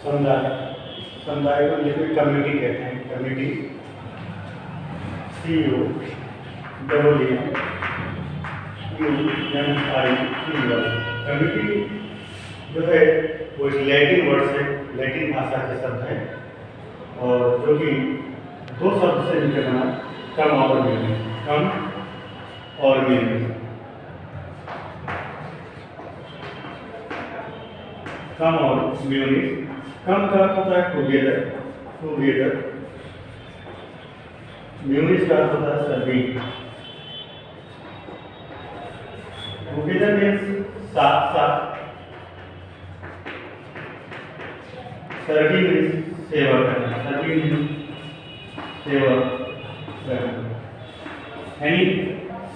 समुदाय, समुदाय को लिखित कम्युनिटी कहते हैं। Community CUMMITY। कम्युनिटी जो है वो लैटिन वर्ड से, लैटिन भाषा के शब्द है और जो कि दो शब्द से मिलकर बना, कम और म्यूनिस। कम और म्यूनिस। कम और म्यूनिस। कम का अर्थ होता है टुगेदर, टुगेदर। म्यूनिस का अर्थ होता है सर्विंग। टुगेदर मीन्स साथ साथ, सर्विंग मीन्स सेवा करना, सर्विंग मीन्स सेवा करना, यानी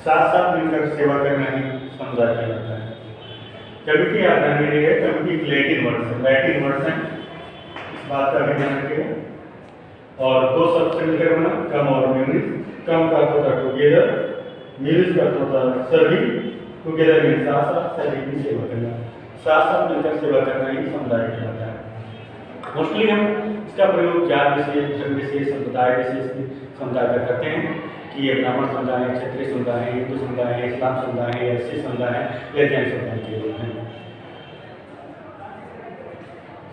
साथ साथ मिलकर सेवा करना ही समुदाय कहलाता है। कम्युनिटी आप ध्यान रखिएगा, कम्युनिटी लैटिन वर्ड है, लैटिन वर्ड है, इस बात का भी ध्यान रखिएगा। और दो शब्द से मिलकर बना, कम और म्यूनिस। कम का अर्थ होता है टुगेदर, म्यूनिस का अर्थ होता है सर्विंग। टुगेदर मीन्स साथ साथ, सर्विंग की सेवा करना, साथ साथ मिलकर सेवा करना ही समुदाय कहलाता है। मोस्टली हम इसका प्रयोग जात विशेष, धर्म विशेष, संप्रदाय विशेष समुदाय का करते हैं कि ये ब्राह्मण समुदाय है, क्षत्रिय समुदाय है, हिंदू समुदाय है, इस्लाम समुदाय है, एससी समुदाय है या जैन समुदाय के लोग हैं।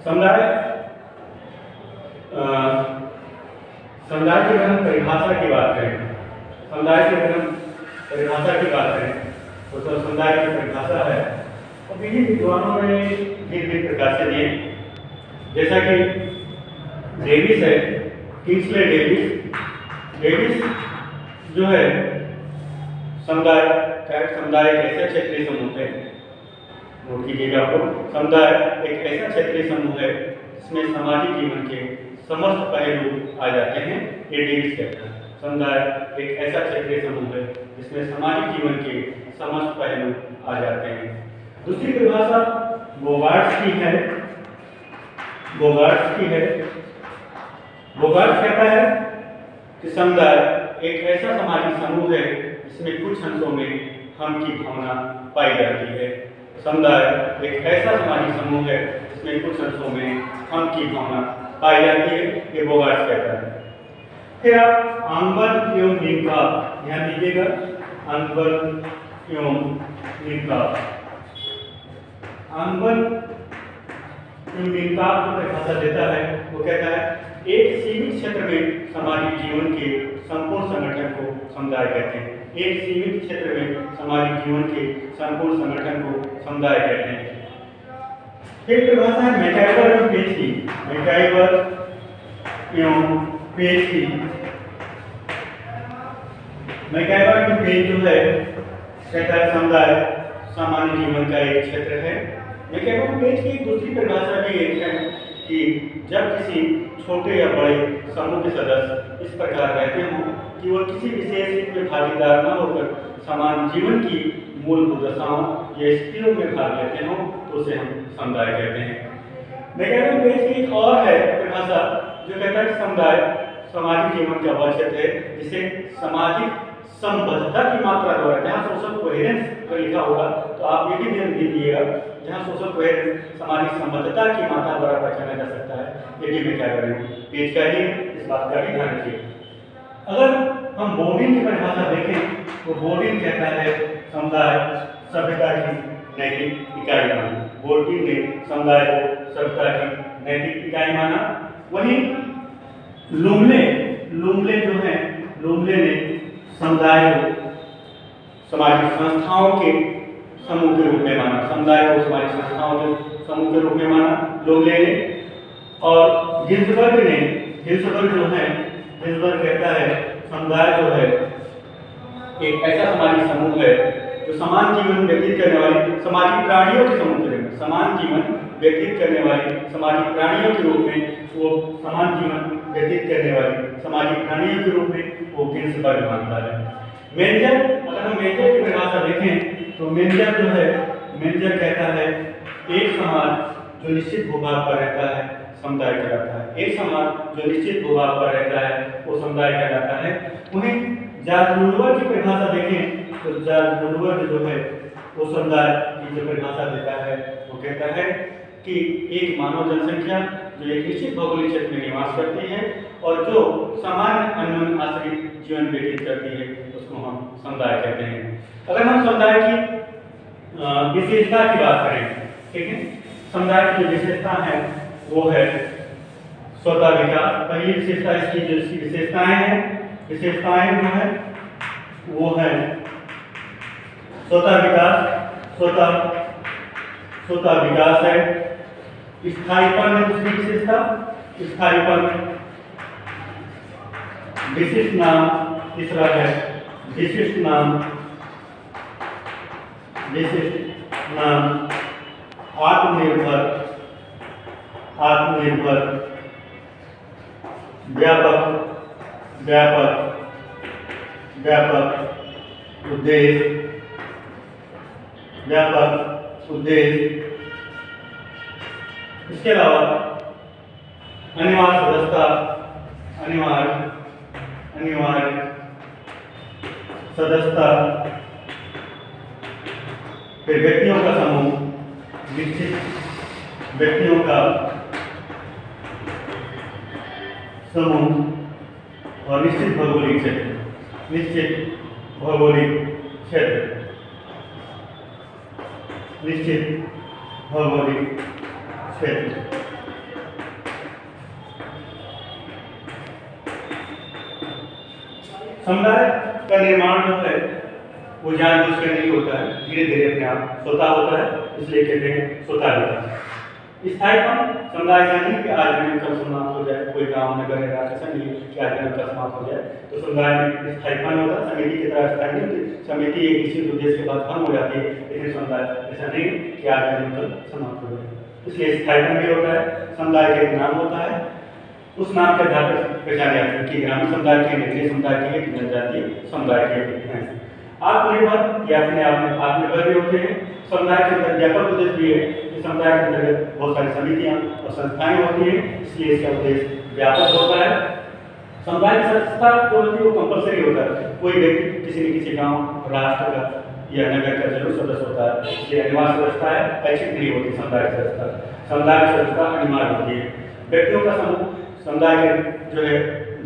समुदाय, समुदाय की अगर हम परिभाषा की बात करें, समुदाय की अगर हम परिभाषा की बात करें तो समुदाय की परिभाषा है और विभिन्न विद्वानों ने भिन्न प्रकार से दिए, जैसा कि डेविस है, किंग्सले डेविस। डेविस जो है समुदाय एक ऐसा क्षेत्रीय समूह है, नोट कीजिएगा आपको, समुदाय एक ऐसा क्षेत्रीय समूह है जिसमें सामाजिक जीवन के समस्त पहलू आ जाते हैं, ये डेविस कहता है। समुदाय एक ऐसा क्षेत्रीय समूह है जिसमें सामाजिक जीवन के समस्त पहलू आ जाते हैं। दूसरी परिभाषा बोगार्ट्स की है, बोगार्ट्स की है। बोगार्ट्स कहता है कि समुदाय एक ऐसा सामाजिक समूह है जिसमें कुछ अंशों में हम की भावना पाई जाती है। समुदाय एक ऐसा सामाजिक समूह है जिसमें कुछ अंशों में हम की भावना पाई जाती है, ये बोगार्ट्स कहता है। फिर आप आंगबर्ग एवं निम्काप ध्यान दीजिएगा, आंगबर्ग एवं निम्काप। आंगबर्ग निम्काप जो परिभाषा देता है वो कहता है एक सीमित क्षेत्र में सामाजिक जीवन के संपूर्ण संगठन को समुदाय कहते हैं। एक सीमित क्षेत्र में सामाजिक जीवन के संपूर्ण संगठन को समुदाय कहते हैं। फिर परिभाषा है मैकाइवर एवं पेज की, मैकाइवर एवं पेज की। मैकाइवर एवं पेज जो है कहता है समुदाय सामान्य जीवन का एक क्षेत्र है। मैकाइवर एवं पेज की एक दूसरी परिभाषा भी एक है कि जब किसी छोटे या बड़े समूह के सदस्य इस प्रकार रहते हों कि वह किसी विशेष हित में भागीदार न होकर समान जीवन की मूलभूत दशाओं या स्थितियों में भाग लेते हों तो उसे हम समुदाय कहते हैं। मैकाइवर पेज की एक और है परिभाषा जो कहता है कि समुदाय सामाजिक जीवन का वह क्षेत्र है जिसे सामाजिक संबद्धता की मात्रा द्वारा, जहाँ सोशल कोहेरेंस पर लिखा होगा तो आप ये भी ध्यान दीजिएगा, जहाँ सोशल कोहेरेंस सामाजिक संबद्धता की मात्रा द्वारा पहचाना जा सकता है, ये भी मैकाइवर पेज का ही, इस बात का भी ध्यान रखिए। अगर हम बोर्डिन की परिभाषा देखें तो बोर्डिन कहता है समुदाय सभ्यता की नैतिक इकाई माना। बोर्डिन ने समुदाय को सभ्यता की नैतिक इकाई माना। वहीं लुम्ले जो है, लुम्ले ने समुदाय को सामाजिक संस्थाओं के समूह के रूप में माना। समुदाय को सामाजिक संस्थाओं के समूह के रूप में माना लुम्ले ने। और गिल्सबर्ग ने, गिल्सबर्ग जो है, गिल्सबर्ग कहता है समुदाय जो है एक ऐसा सामाजिक समूह है जो समान जीवन व्यतीत करने वाली सामाजिक प्राणियों के समूह के रूप में, समान जीवन व्यतीत करने वाली सामाजिक प्राणियों के रूप में वो समान जीवन व्यतीत करने वाली सामाजिक प्राणियों के रूप में वो गिन्सबर्ग मानता है। मेंजर, अगर हम मेंजर की परिभाषा देखें तो मेंजर जो है, मेंजर कहता है एक समाज जो निश्चित भूभाग पर रहता है समुदाय कहलाता है। एक समाज जो निश्चित भूभाग पर रहता है वो समुदाय कहलाता है। वहीं जॉर्ज लुडवर्ग की परिभाषा देखें तो जॉर्ज लुडवर्ग जो है वो समुदाय की जो परिभाषा देता है वो कहता है कि एक मानव जनसंख्या जो एक निश्चित भौगोलिक क्षेत्र में निवास करती है और जो सामान्य अन्योन्य आश्रित जीवन व्यतीत करती है उसको हम समुदाय कहते हैं। अगर हम समुदाय की विशेषता की बात करें, ठीक है, समुदाय की जो विशेषता है वो है स्वतः विकास। पहली विशेषता इसकी जो इसकी विशेषताएं हैं, विशेषताएं जो है वो है स्वतः विकास, स्वतः विकास है। स्थायीपन है दूसरी विशेषता, स्थायीपन। विशिष्ट नाम तीसरा है विशिष्ट नाम, विशिष्ट नाम। आत्मनिर्भर, आत्मनिर्भर। व्यापक, व्यापक, व्यापक उद्देश्य, व्यापक उद्देश्य। इसके अलावा अनिवार्य सदस्यता, अनिवार्य सदस्यता। फिर व्यक्तियों का समूह, निश्चित व्यक्तियों का समूह और निश्चित भौगोलिक क्षेत्र, निश्चित भौगोलिक क्षेत्र, निश्चित भौगोलिक क्षेत्र। समुदाय का निर्माण जो है वो जानबूझकर नहीं होता है, धीरे धीरे अपने आप स्वतः होता है, इसलिए कहते हैं स्वतः विकास। स्थायीपन, समुदाय ऐसा नहीं कि आज दिन कल समाप्त हो जाए, कोई गांव नगर है ऐसा नहीं कि आज दिन कल समाप्त हो जाए, तो समुदाय में स्थायीपन होता है। समिति की तरह स्थायी नहीं होती, समिति एक निश्चित उद्देश्य के बाद भंग हो जाती है, लेकिन समुदाय ऐसा नहीं कि आज दिन कल समाप्त हो जाए, इसलिए स्थायीपन भी होता है। समुदाय का एक नाम होता है, उस नाम के आधार पर पहचाने जाते हैं कि ग्रामीण समुदाय के, नगरीय समुदाय के, जनजातीय समुदाय के हैं। आत्मनिर्भर या अपने आप में आत्मनिर्भर भी होते हैं। समुदाय के अंदर व्यापक उद्देश्य भी है कि समुदाय के अंतर्गत बहुत सारी समितियां और संस्थाएं होती हैं, इसलिए इसका उद्देश्य व्यापक होता है। समुदाय की सदस्यता जो होती है वो कंपलसरी होता है, कोई व्यक्ति किसी न किसी गाँव, राष्ट्र का या नगर का जरूर सदस्य होता है, इसलिए अनिवार्य सदस्यता है, ऐच्छिक नहीं होती समुदाय की सदस्यता। समुदाय की सदस्यता अनिवार्य होती है। व्यक्तियों का समूह, समुदाय के जो है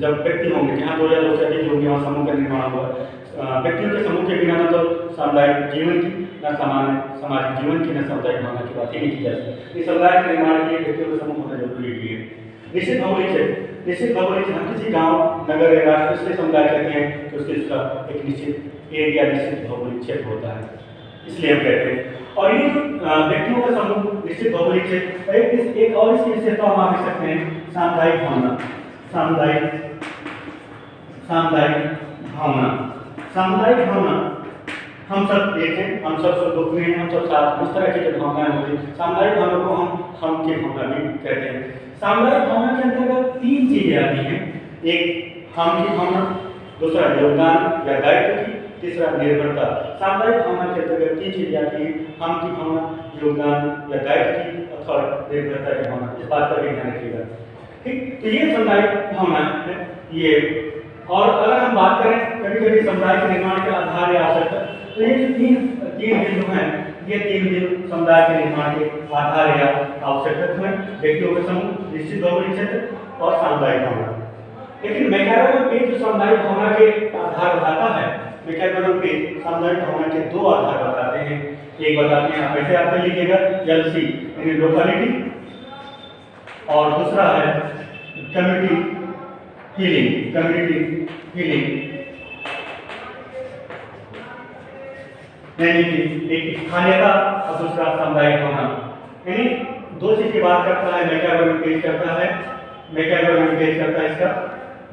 जब व्यक्ति होंगे, जहाँ 2 या 2 से अधिक होंगे वहाँ समूह का निर्माण होगा। व्यक्तियों के समूह के बिना न तो सामुदायिक जीवन की, न सामान्य सामाजिक जीवन की, न सामुदायिक भावना की बात ही नहीं की जा सकती। इस समुदाय के निर्माण के लिए व्यक्तियों का समूह होना जरूरी भी है। निश्चित भौगोलिक क्षेत्र, निश्चित भौगोलिक क्षेत्र, हम किसी गाँव, नगर या राष्ट्र इसलिए समुदाय कहते हैं कि उसके उसका एक निश्चित एरिया, निश्चित भौगोलिक क्षेत्र होता है, इसलिए हम कहते हैं। और ये व्यक्तियों का समूह, निश्चित भौगोलिक क्षेत्र, एक और इसकी विशेषता हम आ सकते हैं सामुदायिक भावना, सामुदायिक भावना। सामुदायिक भावना, हम सब एक हैं, हम सब दुख में हैं, हम सब साथ, इस तरह की जो भावनाएं होती हैं, सामुदायिक भावना को हम की भावना भी कहते हैं। सामुदायिक भावना के अंतर्गत 3 चीजें आती हैं, एक हम की भावना, दूसरा योगदान या दायित्व की, तीसरा निर्भरता। सामुदायिक भावना के अंतर्गत 3 चीजें आती हैं, हम की भावना, योगदान या दायित्व की अथवा निर्भरता की भावना। इस बात का भी ध्यान रखिएगा, ठीक। तो ये सामुदायिक भावना है ये। और अगर हम बात करें कभी कभी समुदाय के निर्माण के आधार या आवश्यकता, तो ये जो तीन बिंदु हैं, ये 3 बिंदु समुदाय के निर्माण के आधार या आवश्यकता हैं, व्यक्तियों का समूह, निश्चित भौगोलिक क्षेत्र और सामुदायिक भावना। लेकिन मैकैवरन पेज जो सामुदायिक भावना के आधार बताता है, मैकैवरन पेज सामुदायिक भावना के 2 आधार बताते हैं। एक बताते हैं, आप ऐसे आप लिखिएगा LC यानी लोकेलिटी, और दूसरा है कम्युनिटी फीलिंग, कम्युनिटी फीलिंग, यानी कि एक स्थानीयता और दूसरा सामुदायिक भावना। यानी 2 चीज की बात करता है मैकैवरन पेज करता है, मैकैवरन पेज करता है इसका,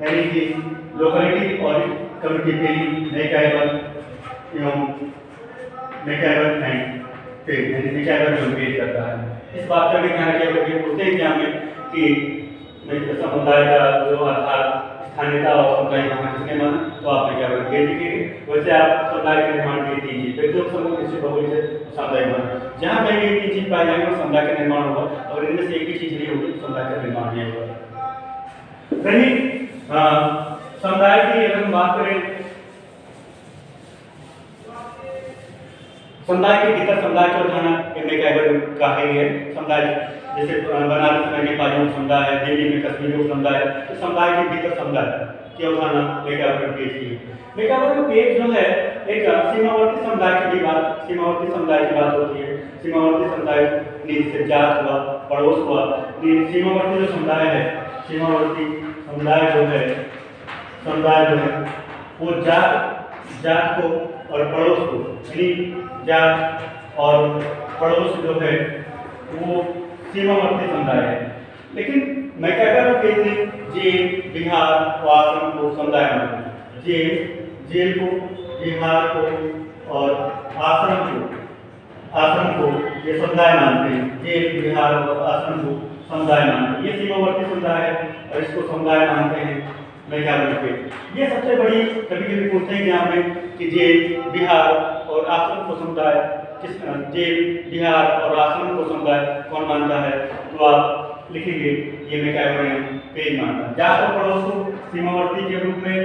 यानी कि लोकेलिटी और कम्युनिटी फीलिंग, मैकैवरन एवं मैकैवरन एंड पेज, यानी मैकैवरन पेज करता है। इस बात का भी ध्यान रखिएगा कि पूछते एग्जाम में कि समुदाय का जो आधार स्थानीयता और समुदाय निर्माण किसने माना, तो आपने क्या बोला ये लिखेंगे। वैसे आप समुदाय के निर्माण की 3 चीज, व्यक्तिगत समूह, निश्चित बहुल से समुदाय निर्माण, जहाँ कहीं भी 3 चीज पाई जाएंगे वो समुदाय का निर्माण होगा, और इनमें से एक भी चीज नहीं होगी तो समुदाय का निर्माण नहीं होगा। रही समुदाय की अगर हम बात करें, समुदाय के भीतर समुदाय की अवधारणा का है समुदाय, जैसे बनारस में नेपाली समुदाय है, दिल्ली में कश्मीरी समुदाय है, तो समुदाय के भीतर समुदाय की अवधारणा मेगावर्ग पेज की है। मेगावर्ग पेज जो है एक सीमावर्ती समुदाय की बात, सीमावर्ती समुदाय की बात होती है। सीमावर्ती समुदाय से जात हुआ, पड़ोस हुआ, सीमावर्ती जो समुदाय है, सीमावर्ती समुदाय जो है वो जात को और पड़ोस को, यानी जात और पड़ोस जो है वो सीमावर्ती समुदाय है। लेकिन मैं क्या कर रहा हूँ, जेल, बिहार और आश्रम को समुदाय मानते हैं। जेल को, बिहार को और आश्रम को ये समुदाय मानते हैं। जेल, बिहार और आश्रम को समुदाय मानते हैं। ये सीमावर्ती समुदाय है और इसको समुदाय मानते हैं मेगावर्ग पेज। ये सबसे बड़ी, कभी कभी पूछते हैं एग्जाम में कि जेल, बिहार और आश्रम को समुदाय किस, जेल, बिहार और आश्रम को समुदाय कौन मानता है, तो आप लिखेंगे ये मेगावर्ग पेज मानता है। जात और पड़ोस को सीमावर्ती के रूप में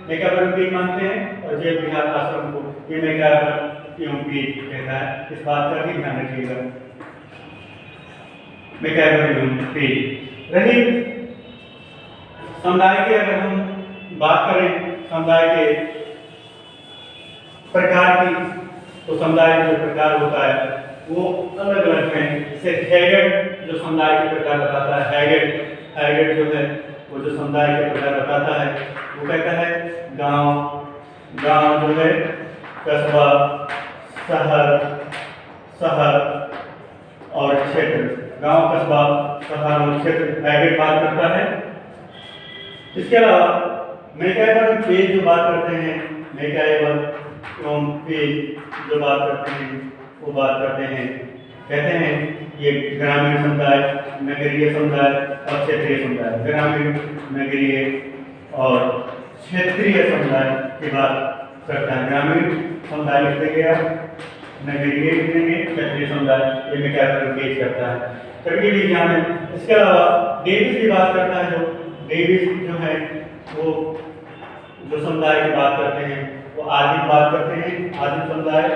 मेगावर्ग पेज मानते हैं, और जेल, बिहार, आश्रम को ये मेगावर्ग पेज कहता है। इस बात का भी ध्यान रखिएगा। मेगावर्ग पेज रही समुदाय की, अगर हम बात करें समुदाय के प्रकार की, तो समुदाय का जो प्रकार होता है वो अलग अलग है। जैसे हैगेट जो समुदाय के प्रकार बताता है, हैगेट जो है वो जो समुदाय के प्रकार बताता है वो कहता है गांव जो है, कस्बा, शहर और क्षेत्र। गांव, कस्बा, शहर और क्षेत्र हैगेट बात करता है। इसके अलावा मेगावर्ग पेज जो बात करते हैं, मेगावर्ग पेज जो बात करते हैं वो बात करते हैं, कहते हैं ये ग्रामीण समुदाय, नगरीय समुदाय और क्षेत्रीय समुदाय। ग्रामीण, नगरीय और क्षेत्रीय समुदाय की बात करता है। ग्रामीण समुदाय लिखते गया, नगरीय लिखेंगे, क्षेत्रीय समुदाय, ये मेगावर्ग पेज करता है। कभी भी एग्जाम में इसके अलावा डेविस की बात करता है। जो डेविस जो है वो जो समुदाय की बात करते हैं वो आदिम बात करते हैं। आदिम समुदाय,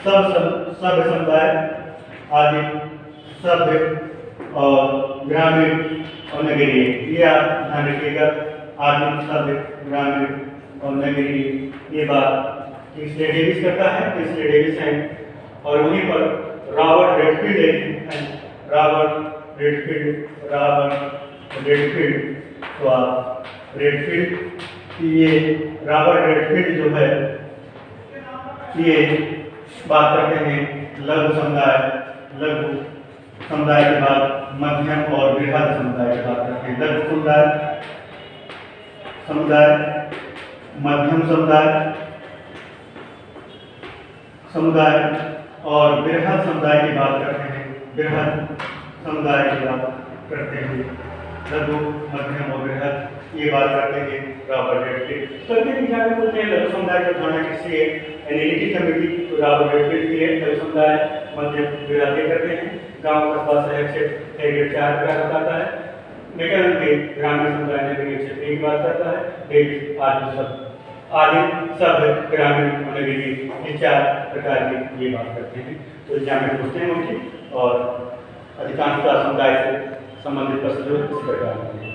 सभ्य समुदाय, आदिम, सभ्य और ग्रामीण और नगरीय, ये आप ध्यान रखिएगा। आदिम, सभ्य, ग्रामीण और नगरीय, ये बात इसलिए डेविस करता है, इसलिए डेविस है। और वहीं पर रॉबर्ट रेडफील्ड, तो आप रेडफील्ड, ये रॉबर्ट रेडफील्ड जो है ये बात करते हैं लघु समुदाय के बाद मध्यम और बृहद समुदाय की बात करते हैं। लघु समुदाय, मध्यम समुदाय और बृहद समुदाय की बात करते हैं। बृहद समुदाय की बात करते हैं, लघु, मध्यम और बृहद, ये बात करते हैं रॉबर्ट रेडफील्ड। सभी विज्ञान में बोलते हैं लघु समुदाय की अवधारणा किसकी है, एनालिटिक कमेटी, तो रॉबर्ट रेडफील्ड की है। लघु समुदाय, मध्यम, बृहद ये करते हैं। गांव, कस्बा, शहर, क्षेत्र, हैगेट 4 प्रकार बताता है। मेगावर्ग पेज ग्रामीण समुदाय, नगरीय, क्षेत्रीय की बात करता है। डेविस आदिम, सभ्य, ग्रामीण और नगरीय, ये 4 प्रकार की ये बात करते हैं। तो एग्जाम में पूछते हैं उनकी, और अधिकांशतः समुदाय से संबंधित प्रश्न जो है इस प्रकार होते हैं।